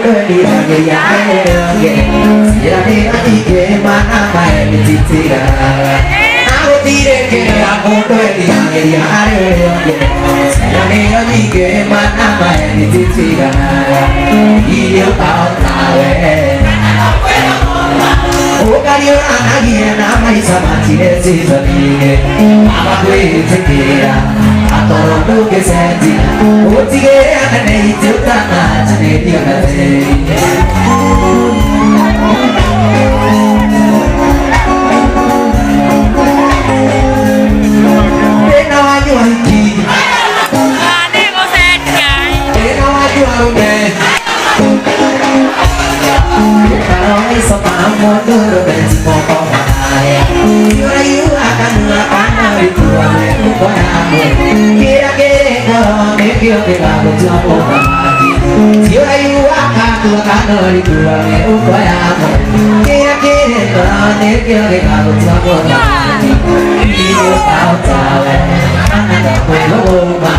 đôi đi ra người ya ghé ra đi đi ghé mà na mai đi đi đi ra áo đi để ghé áo đôi đi ra người ya ghé ra đi đi ghé mà na mai đi đi đi ra đi yêu tao tao o cariño a nadie nada más esa matine si sonríe ama que te quiera a todo lo que sentía o tigre a tener tu tana tener Dios la Nơi cửa nghe u quay amo kia kia ta ne kia cái gà lục ra过đi yêu tao tao anh đã quên lâu mà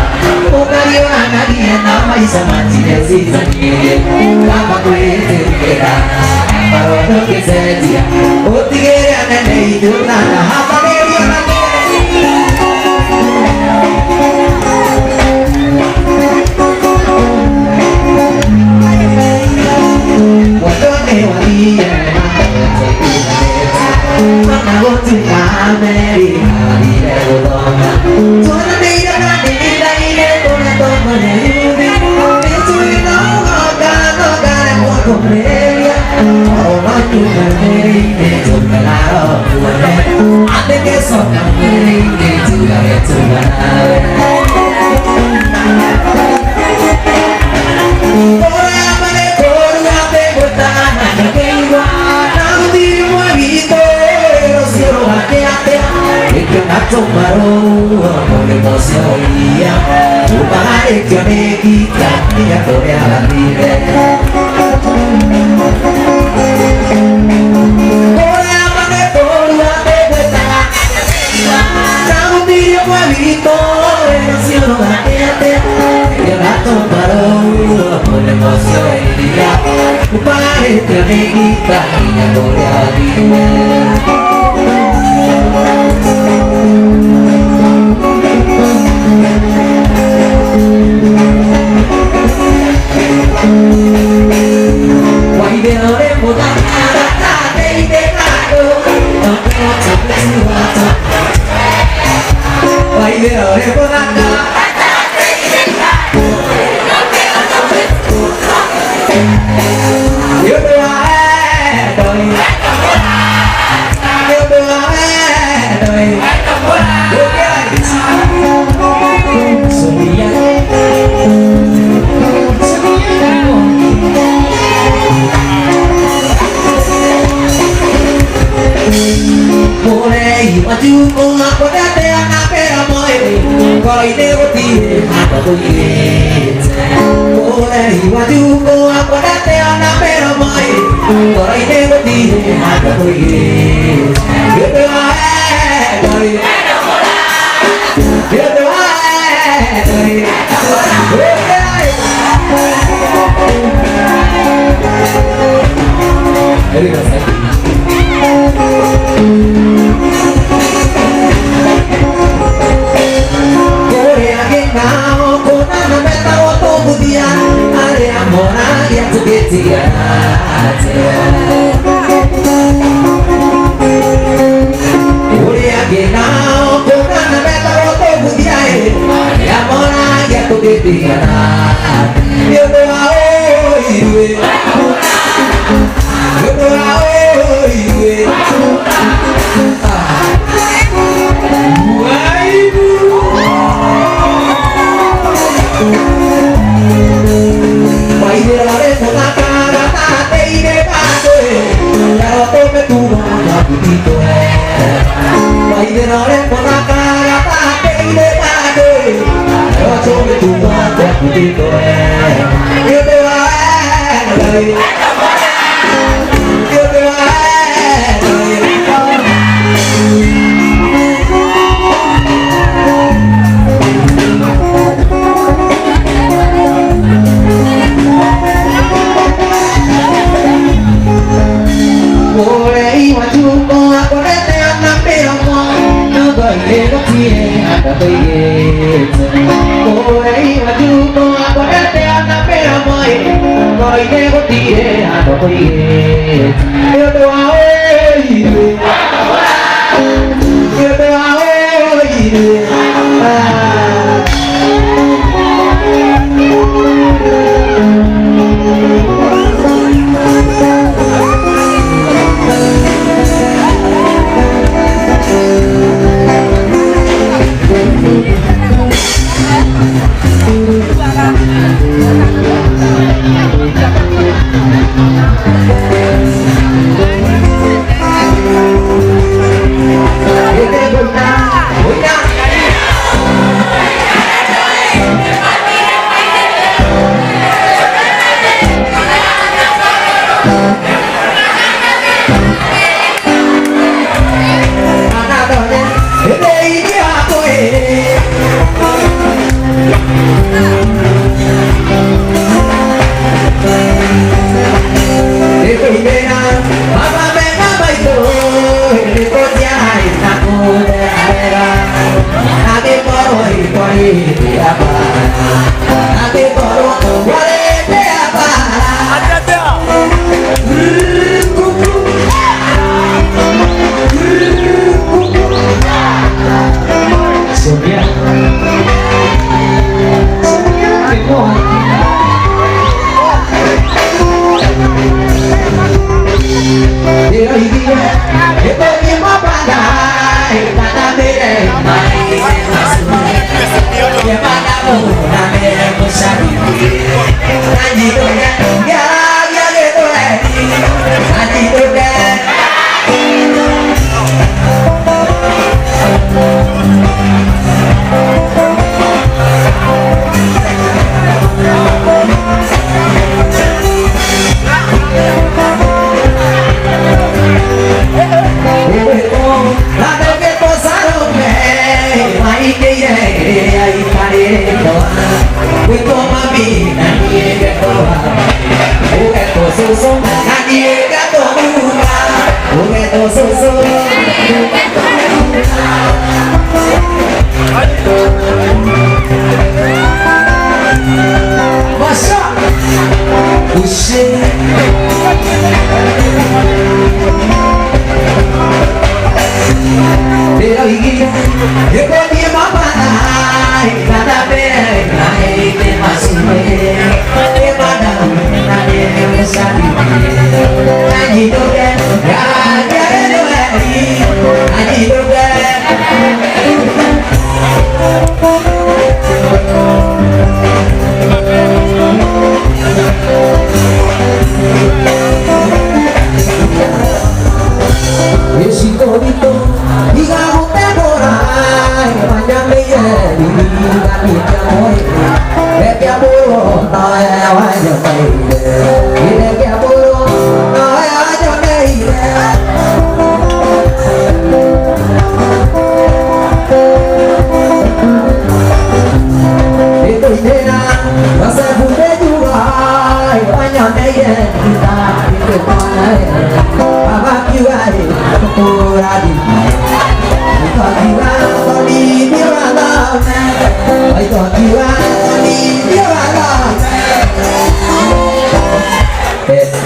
ô ca yêu anh đã đi nào mai sao mà chỉ để gì ra kia ta mà quên từ cái ta mà rồi nó cái xe gì ô thì cái anh này được là hát ta đi yêu là que me quita y ya torea la vida. Ora mane porua te cuesta. Trago tiro huevito, emoción bateate. Y el gato paró por emoción y ya. Pare que me quita y ya torea la vida. ကိုတည်တဲ့ဟာတော့ကိုကြီးရေတော်အေးရေတော်အေးရေ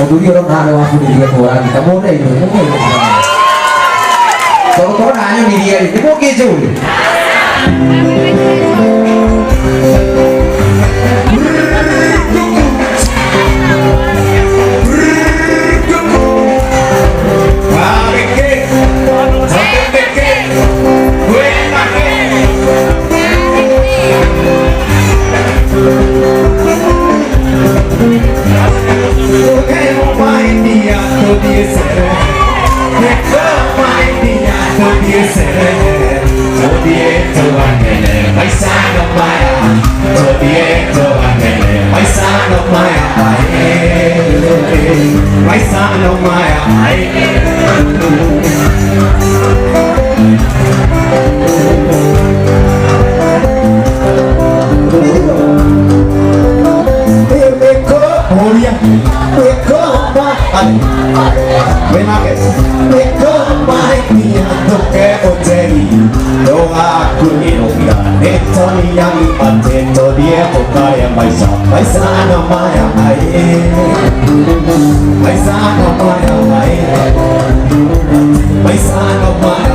Dulu orang ada waktu dia orang kita mau deh itu mungkin kalau nanya di dia itu mau keju Ven a ver, me Toke ojeri Doa kuni nokia Neto ni yang pateto Dia pokaya maisa Maisa no maya mai Maisa no maya mai Maisa no maya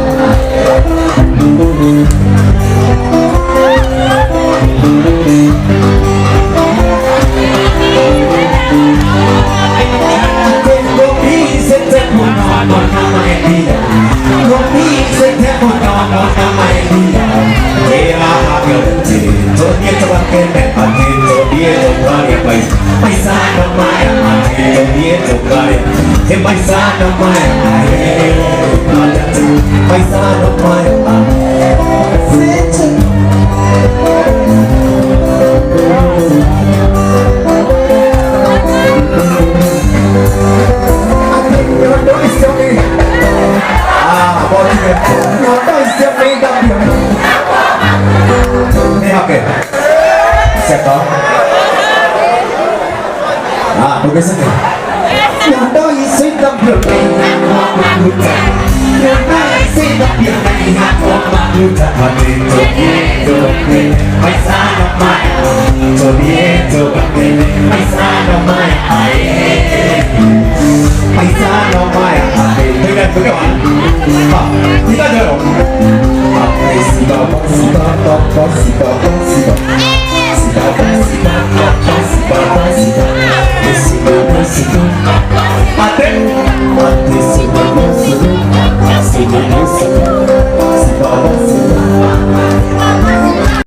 Tengo pise tengo no mai dia Kopi setiap orang ramai dia Dia agerti Dia terpakai mepati Dia terpakai baik Maisa namai Dia terpakai Maisa namai Maisa namai Siapa? Ah, bagus saja. Yang doi sedang bermain mamuta. Yang doi sedang bermain mamuta. Hati itu mai sana mai. Jadi itu mai sana mai. Mai sana mai. Tidak berdoa. Tidak